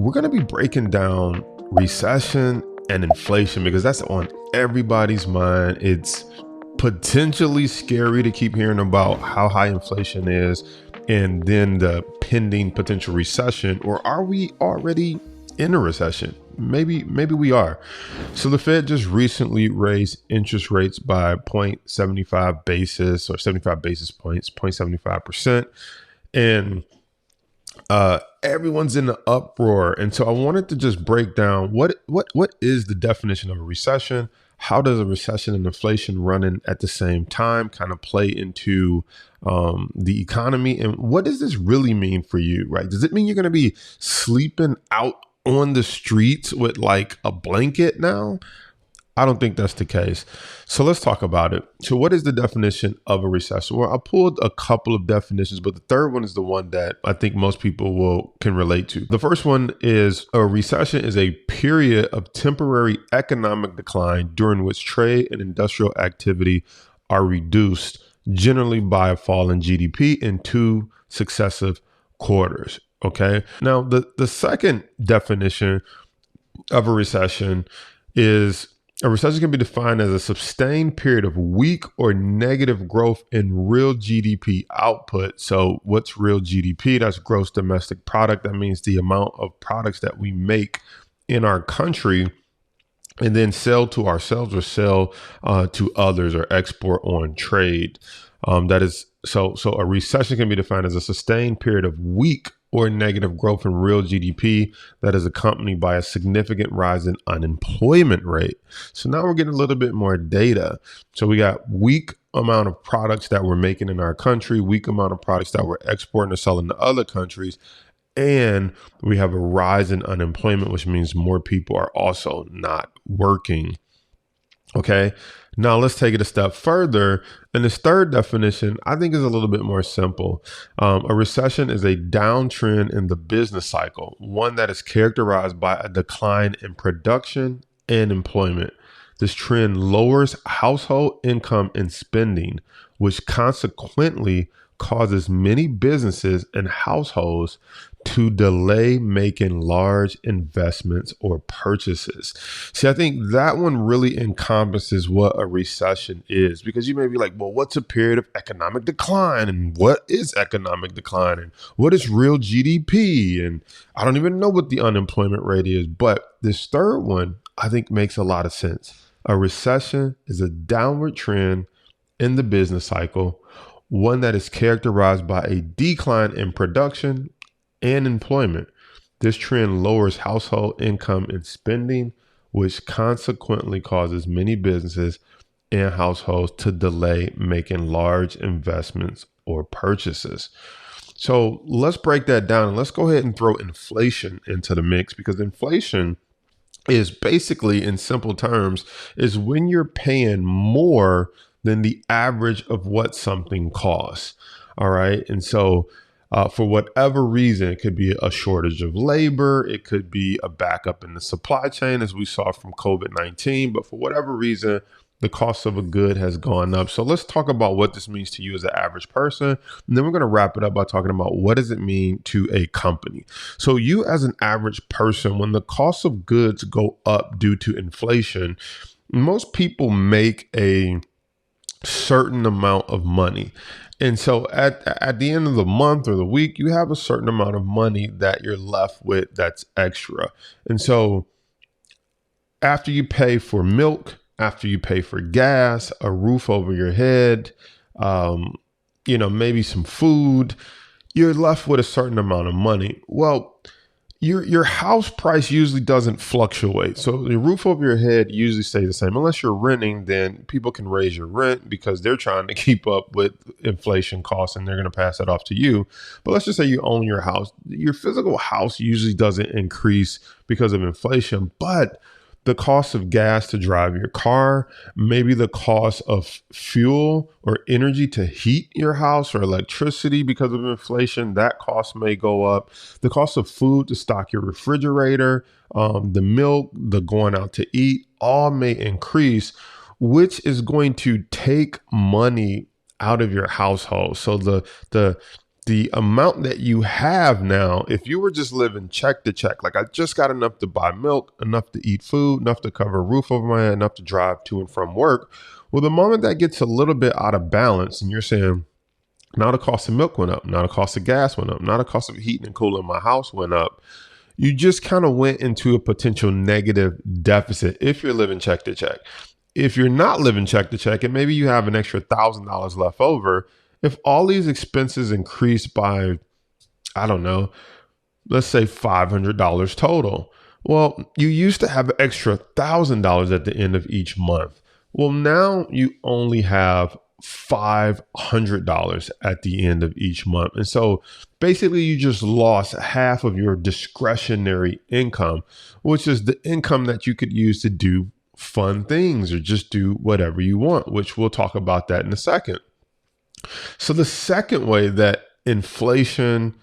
we're going to be breaking down recession and inflation because that's on everybody's mind. It's potentially scary to keep hearing about how high inflation is and then the pending potential recession. Or are we already in a recession? Maybe we are. So the Fed just recently raised interest rates by 0.75 basis or 75 basis points, 0.75%. And everyone's in the uproar. And so I wanted to just break down what is the definition of a recession? How does a recession and inflation running at the same time kind of play into the economy? And what does this really mean for you, right? Does it mean you're going to be sleeping out on the streets with like a blanket now? I don't think that's the case. So let's talk about it. So what is the definition of a recession? Well, I pulled a couple of definitions, but the third one is the one that I think most people can relate to. The first one is a recession is a period of temporary economic decline during which trade and industrial activity are reduced, generally by a fall in GDP in 2 successive quarters. Okay. Now, the second definition of a recession is a recession can be defined as a sustained period of weak or negative growth in real GDP output. So what's real GDP? That's gross domestic product. That means the amount of products that we make in our country and then sell to ourselves or sell to others or export on trade. That is so a recession can be defined as a sustained period of weak or negative growth in real GDP that is accompanied by a significant rise in unemployment rate. So now we're getting a little bit more data. So we got weak amount of products that we're making in our country, weak amount of products that we're exporting or selling to other countries, and we have a rise in unemployment, which means more people are also not working. Okay. Now let's take it a step further. And this third definition, I think, is a little bit more simple. A recession is a downtrend in the business cycle, one that is characterized by a decline in production and employment. This trend lowers household income and spending, which consequently causes many businesses and households to delay making large investments or purchases. See, I think that one really encompasses what a recession is, because you may be like, well, what's a period of economic decline? And what is economic decline? And what is real GDP? And I don't even know what the unemployment rate is. But this third one, I think, makes a lot of sense. A recession is a downward trend in the business cycle, one that is characterized by a decline in production and employment. This trend lowers household income and spending, which consequently causes many businesses and households to delay making large investments or purchases. So let's break that down and let's go ahead and throw inflation into the mix, because inflation is basically, in simple terms, is when you're paying more than the average of what something costs. All right. And so for whatever reason, it could be a shortage of labor. It could be a backup in the supply chain, as we saw from COVID-19. But for whatever reason, the cost of a good has gone up. So let's talk about what this means to you as an average person. And then we're going to wrap it up by talking about what does it mean to a company. So you as an average person, when the cost of goods go up due to inflation, most people make a certain amount of money. And so at the end of the month or the week, you have a certain amount of money that you're left with that's extra. And so after you pay for milk, after you pay for gas, a roof over your head, maybe some food, you're left with a certain amount of money. Well, your house price usually doesn't fluctuate. So the roof over your head usually stays the same. Unless you're renting, then people can raise your rent because they're trying to keep up with inflation costs and they're going to pass that off to you. But let's just say you own your house. Your physical house usually doesn't increase because of inflation, but the cost of gas to drive your car, maybe the cost of fuel or energy to heat your house or electricity because of inflation, that cost may go up. The cost of food to stock your refrigerator, the milk, the going out to eat, all may increase, which is going to take money out of your household. So the the amount that you have now, if you were just living check to check, like I just got enough to buy milk, enough to eat food, enough to cover a roof over my head, enough to drive to and from work. Well, the moment that gets a little bit out of balance and you're saying, now the cost of milk went up, now the cost of gas went up, now the cost of heating and cooling my house went up, you just kind of went into a potential negative deficit if you're living check to check. If you're not living check to check and maybe you have an extra $1,000 left over, if all these expenses increase by, I don't know, let's say $500 total. Well, you used to have an extra $1,000 at the end of each month. Well, now you only have $500 at the end of each month. And so basically you just lost half of your discretionary income, which is the income that you could use to do fun things or just do whatever you want, which we'll talk about that in a second. So the second way that inflation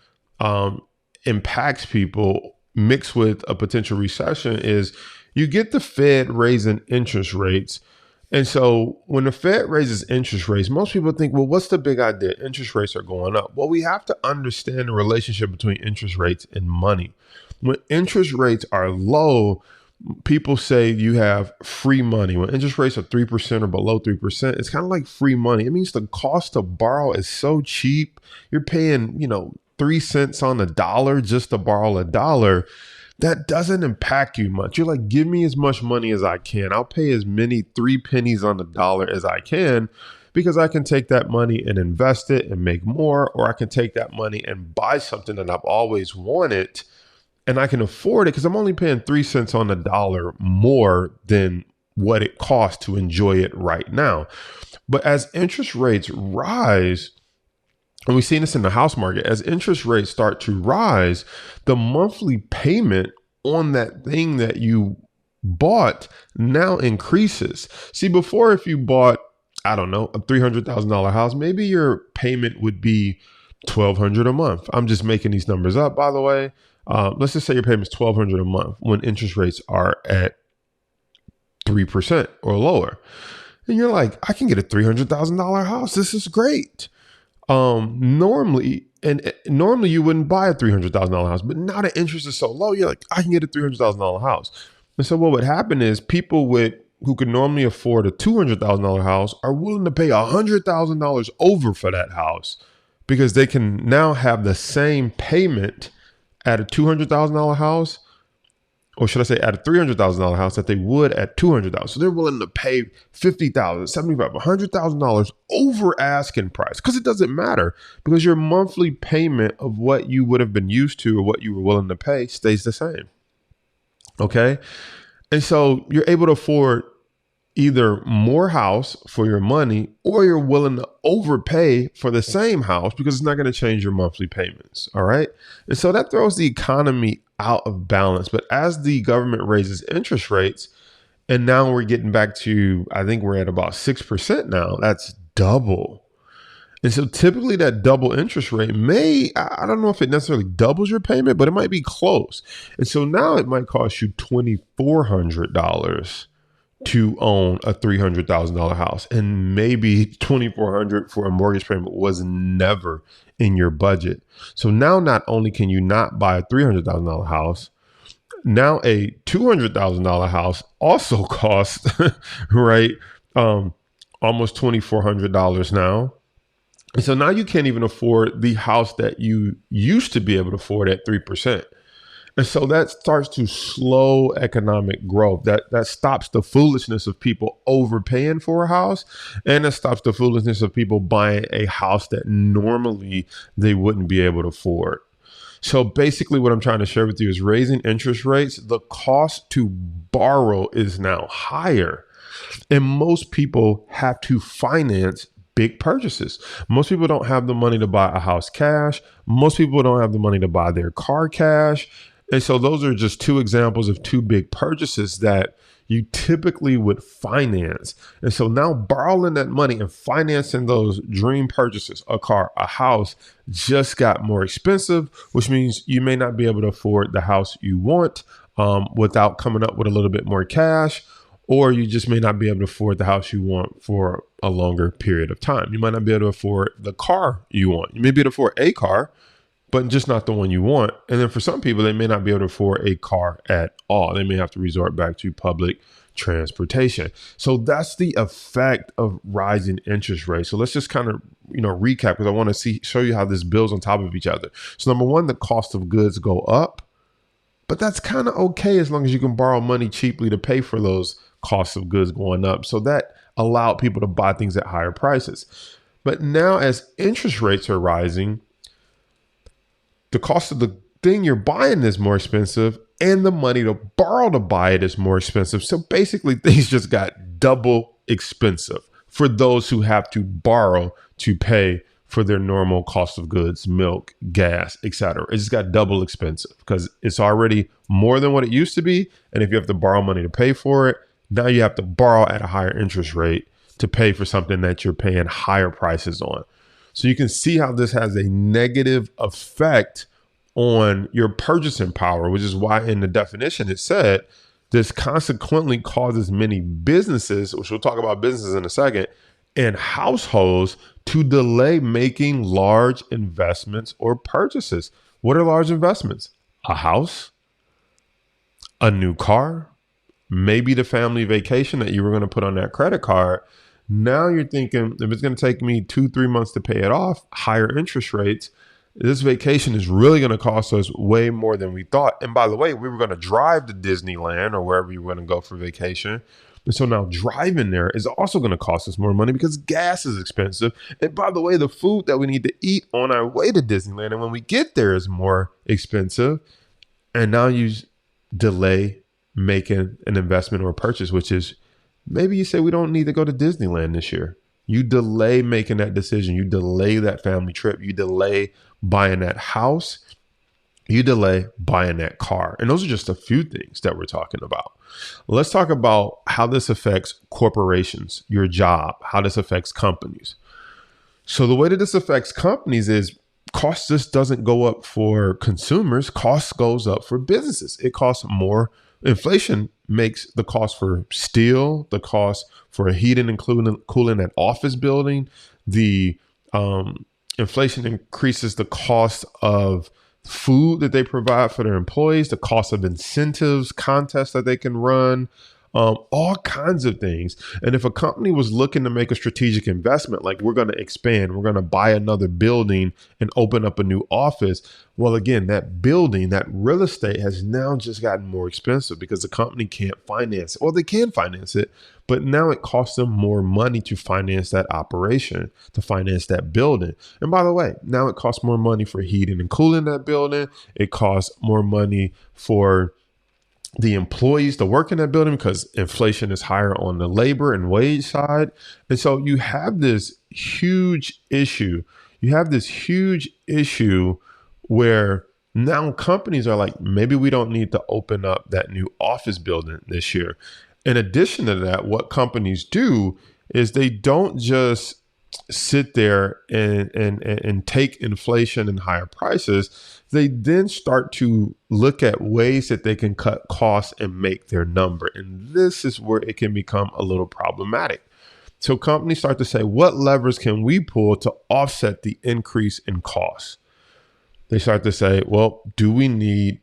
impacts people mixed with a potential recession is you get the Fed raising interest rates. And so when the Fed raises interest rates, most people think, well, what's the big idea? Interest rates are going up. Well, we have to understand the relationship between interest rates and money. When interest rates are low, people say you have free money. When interest rates are 3% or below 3%, it's kind of like free money. It means the cost to borrow is so cheap. You're paying, 3 cents on the dollar just to borrow a dollar. That doesn't impact you much. You're like, give me as much money as I can. I'll pay as many 3 pennies on the dollar as I can because I can take that money and invest it and make more, or I can take that money and buy something that I've always wanted and I can afford it because I'm only paying 3 cents on the dollar more than what it costs to enjoy it right now. But as interest rates rise, and we've seen this in the house market, as interest rates start to rise, the monthly payment on that thing that you bought now increases. See, before, if you bought, I don't know, a $300,000 house, maybe your payment would be $1,200 a month. I'm just making these numbers up, by the way. Let's just say your payment's $1,200 a month when interest rates are at 3% or lower. And you're like, I can get a $300,000 house. This is great. Normally you wouldn't buy a $300,000 house, but now the interest is so low, you're like, I can get a $300,000 house. And so what would happen is people who could normally afford a $200,000 house are willing to pay $100,000 over for that house because they can now have the same payment at a $200,000 house, or should I say at a $300,000 house, that they would at $200,000. So they're willing to pay $50,000, $75,000, $100,000 over asking price because it doesn't matter because your monthly payment of what you would have been used to or what you were willing to pay stays the same. Okay. And so you're able to afford either more house for your money or you're willing to overpay for the same house because it's not going to change your monthly payments. All right. And so that throws the economy out of balance. But as the government raises interest rates, and now we're getting back to, I think we're at about 6% now, that's double. And so typically that double interest rate I don't know if it necessarily doubles your payment, but it might be close. And so now it might cost you $2,400 to own a $300,000 house, and maybe $2,400 for a mortgage payment was never in your budget. So now not only can you not buy a $300,000 house, now a $200,000 house also costs right almost $2,400 now. And so now you can't even afford the house that you used to be able to afford at 3%. And so that starts to slow economic growth. That stops the foolishness of people overpaying for a house, and it stops the foolishness of people buying a house that normally they wouldn't be able to afford. So basically what I'm trying to share with you is raising interest rates, the cost to borrow is now higher. And most people have to finance big purchases. Most people don't have the money to buy a house cash. Most people don't have the money to buy their car cash. And so those are just two examples of two big purchases that you typically would finance. And so now borrowing that money and financing those dream purchases, a car, a house, just got more expensive, which means you may not be able to afford the house you want without coming up with a little bit more cash. or you just may not be able to afford the house you want for a longer period of time. You might not be able to afford the car you want. You may be able to afford a car, but just not the one you want. And then for some people, they may not be able to afford a car at all. They may have to resort back to public transportation. So that's the effect of rising interest rates. So let's just kind of, recap, because I want to show you how this builds on top of each other. So number one, the cost of goods go up, but that's kind of okay as long as you can borrow money cheaply to pay for those costs of goods going up. So that allowed people to buy things at higher prices. But now as interest rates are rising, the cost of the thing you're buying is more expensive and the money to borrow to buy it is more expensive. So basically things just got double expensive for those who have to borrow to pay for their normal cost of goods, milk, gas, etc. It just got double expensive because it's already more than what it used to be. And if you have to borrow money to pay for it, now you have to borrow at a higher interest rate to pay for something that you're paying higher prices on. So you can see how this has a negative effect on your purchasing power, which is why in the definition it said this consequently causes many businesses, which we'll talk about businesses in a second, and households to delay making large investments or purchases. What are large investments? A house, a new car, maybe the family vacation that you were going to put on that credit card. Now you're thinking, if it's going to take me 2-3 months to pay it off, higher interest rates, this vacation is really going to cost us way more than we thought. And by the way, we were going to drive to Disneyland or wherever you were going to go for vacation. And so now driving there is also going to cost us more money because gas is expensive. And by the way, the food that we need to eat on our way to Disneyland and when we get there is more expensive. And now you delay making an investment or a purchase, which is maybe you say we don't need to go to Disneyland this year. You delay making that decision. You delay that family trip. You delay buying that house. You delay buying that car. And those are just a few things that we're talking about. Let's talk about how this affects corporations, your job, how this affects companies. So the way that this affects companies is cost just doesn't go up for consumers. Cost goes up for businesses. It costs more. Inflation makes the cost for steel, the cost for heating and cooling that office building. The inflation increases the cost of food that they provide for their employees, the cost of incentives, contests that they can run, all kinds of things. And if a company was looking to make a strategic investment, like we're going to expand, we're going to buy another building and open up a new office. Well, again, that building, that real estate has now just gotten more expensive because the company can't finance it. Well, they can finance it, but now it costs them more money to finance that operation, to finance that building. And by the way, now it costs more money for heating and cooling that building. It costs more money for the employees to work in that building because inflation is higher on the labor and wage side. And so you have this huge issue. You have this huge issue where now companies are like, maybe we don't need to open up that new office building this year. In addition to that, what companies do is they don't just sit there and take inflation and higher prices. They then start to look at ways that they can cut costs and make their number. And this is where it can become a little problematic. So companies start to say, what levers can we pull to offset the increase in costs? They start to say, well, do we need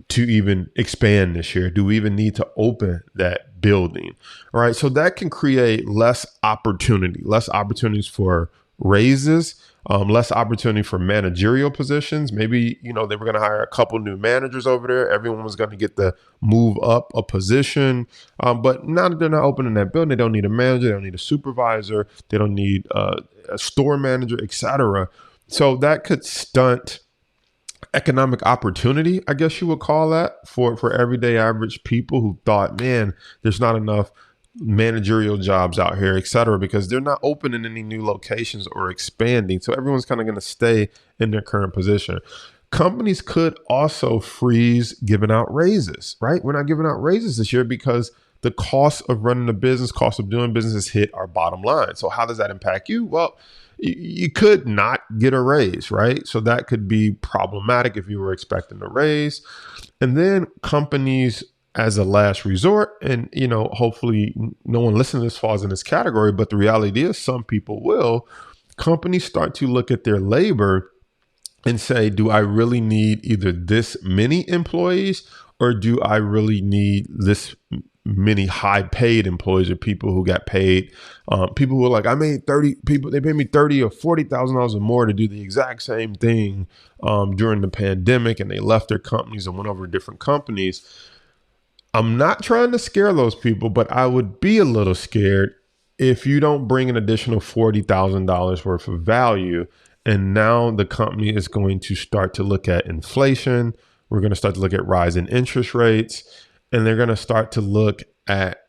to even expand this year? Do we even need to open that building? All right. So that can create less opportunities for raises, less opportunity for managerial positions. Maybe, they were going to hire a couple new managers over there. Everyone was going to get to move up a position. But now that they're not opening that building, they don't need a manager. They don't need a supervisor. They don't need a store manager, etc. So that could stunt economic opportunity, I guess you would call that, for everyday average people who thought, man, there's not enough managerial jobs out here, et cetera, because they're not opening any new locations or expanding. So everyone's kind of going to stay in their current position. Companies could also freeze giving out raises, right? We're not giving out raises this year because the cost of running a business, cost of doing business hit our bottom line. So how does that impact you? Well, you could not get a raise, right? So that could be problematic if you were expecting a raise. And then companies as a last resort. And, hopefully no one listening to this falls in this category, but the reality is some people will. Companies start to look at their labor and say, do I really need either this many employees, or do I really need this many high paid employees, or people who got paid, people who are like, I made 30 people, they paid me $30,000 or $40,000 or more to do the exact same thing during the pandemic, and they left their companies and went over to different companies. I'm not trying to scare those people, but I would be a little scared if you don't bring an additional $40,000 worth of value. And now the company is going to start to look at inflation. We're going to start to look at rising interest rates, and they're going to start to look at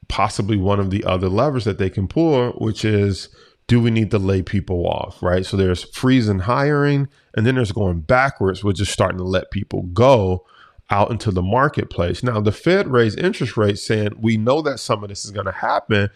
possibly one of the other levers that they can pull, which is, do we need to lay people off, right? So there's freezing hiring, and then there's going backwards, which is starting to let people go out into the marketplace. Now, the Fed raised interest rates saying, we know that some of this is going to happen,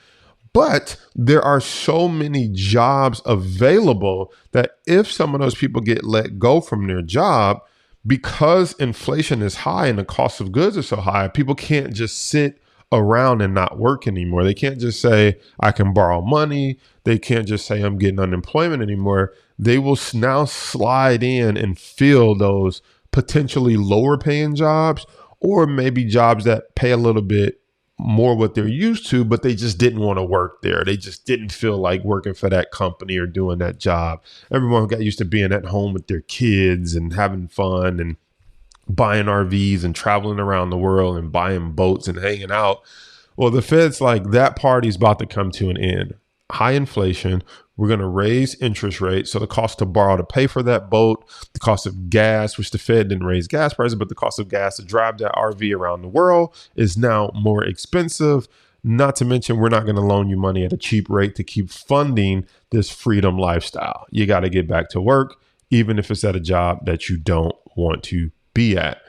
but there are so many jobs available that if some of those people get let go from their job, because inflation is high and the cost of goods are so high, people can't just sit around and not work anymore. They can't just say, I can borrow money. They can't just say, I'm getting unemployment anymore. They will now slide in and fill those potentially lower paying jobs, or maybe jobs that pay a little bit more what they're used to, but they just didn't want to work there. They just didn't feel like working for that company or doing that job. Everyone got used to being at home with their kids and having fun and buying RVs and traveling around the world and buying boats and hanging out. Well, the Fed's like, that party's about to come to an end. High inflation. We're going to raise interest rates. So the cost to borrow to pay for that boat, the cost of gas, which the Fed didn't raise gas prices, but the cost of gas to drive that RV around the world is now more expensive. Not to mention, we're not going to loan you money at a cheap rate to keep funding this freedom lifestyle. You got to get back to work, even if it's at a job that you don't want to be at.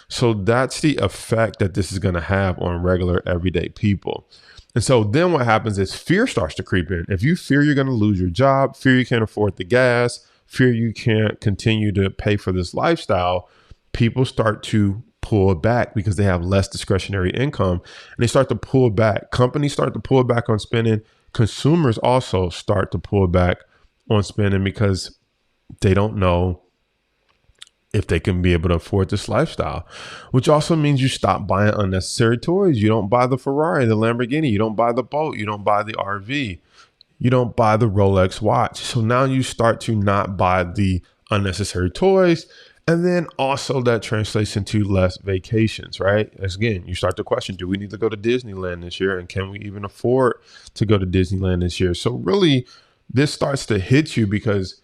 So that's the effect that this is going to have on regular everyday people. And so then what happens is fear starts to creep in. If you fear you're going to lose your job, fear you can't afford the gas, fear you can't continue to pay for this lifestyle, people start to pull back because they have less discretionary income, and they start to pull back. Companies start to pull back on spending. Consumers also start to pull back on spending because they don't know if they can be able to afford this lifestyle, which also means you stop buying unnecessary toys. You don't buy the Ferrari, the Lamborghini. You don't buy the boat. You don't buy the RV. You don't buy the Rolex watch. So now you start to not buy the unnecessary toys. And then also that translates into less vacations, right? As again, you start to question, do we need to go to Disneyland this year? And can we even afford to go to Disneyland this year? So really, this starts to hit you because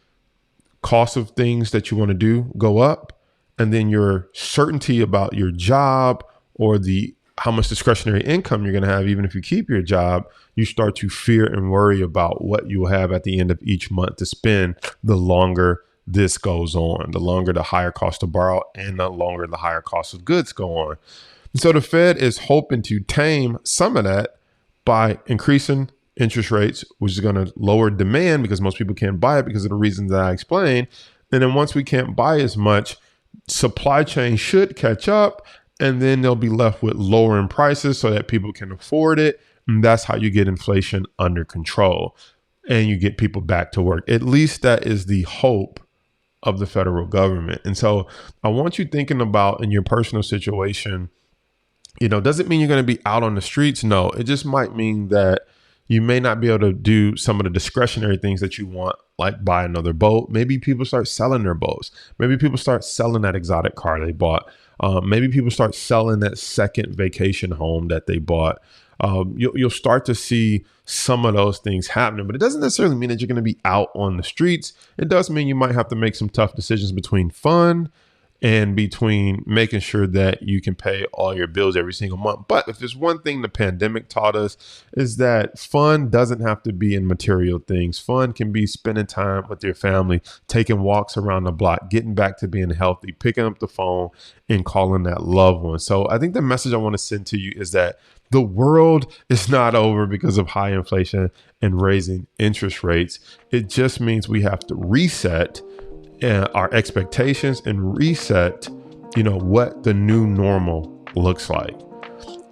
cost of things that you want to do go up, and then your certainty about your job or the how much discretionary income you're going to have, even if you keep your job, you start to fear and worry about what you will have at the end of each month to spend the longer this goes on, the longer the higher cost to borrow and the longer the higher cost of goods go on. And so the Fed is hoping to tame some of that by increasing interest rates, which is going to lower demand because most people can't buy it because of the reasons that I explained. And then once we can't buy as much, supply chain should catch up, and then they'll be left with lowering prices so that people can afford it. And that's how you get inflation under control and you get people back to work. At least that is the hope of the federal government. And so I want you thinking about in your personal situation, does it mean you're going to be out on the streets? No, it just might mean that you may not be able to do some of the discretionary things that you want, like buy another boat. Maybe people start selling their boats. Maybe people start selling that exotic car they bought. Maybe people start selling that second vacation home that they bought. You'll start to see some of those things happening, but it doesn't necessarily mean that you're going to be out on the streets. It does mean you might have to make some tough decisions between fun and between making sure that you can pay all your bills every single month. But if there's one thing the pandemic taught us is that fun doesn't have to be in material things. Fun can be spending time with your family, taking walks around the block, getting back to being healthy, picking up the phone and calling that loved one. So I think the message I want to send to you is that the world is not over because of high inflation and raising interest rates. It just means we have to reset our expectations and reset, what the new normal looks like.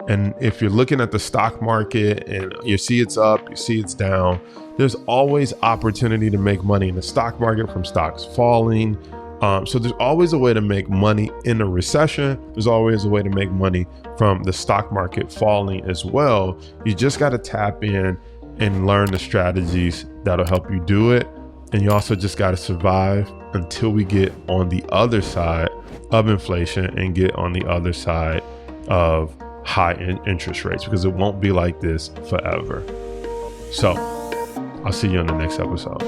And if you're looking at the stock market and you see it's up, you see it's down, there's always opportunity to make money in the stock market from stocks falling. So there's always a way to make money in a recession. There's always a way to make money from the stock market falling as well. You just got to tap in and learn the strategies that'll help you do it. And you also just got to survive until we get on the other side of inflation and get on the other side of high interest rates, because it won't be like this forever. So I'll see you on the next episode.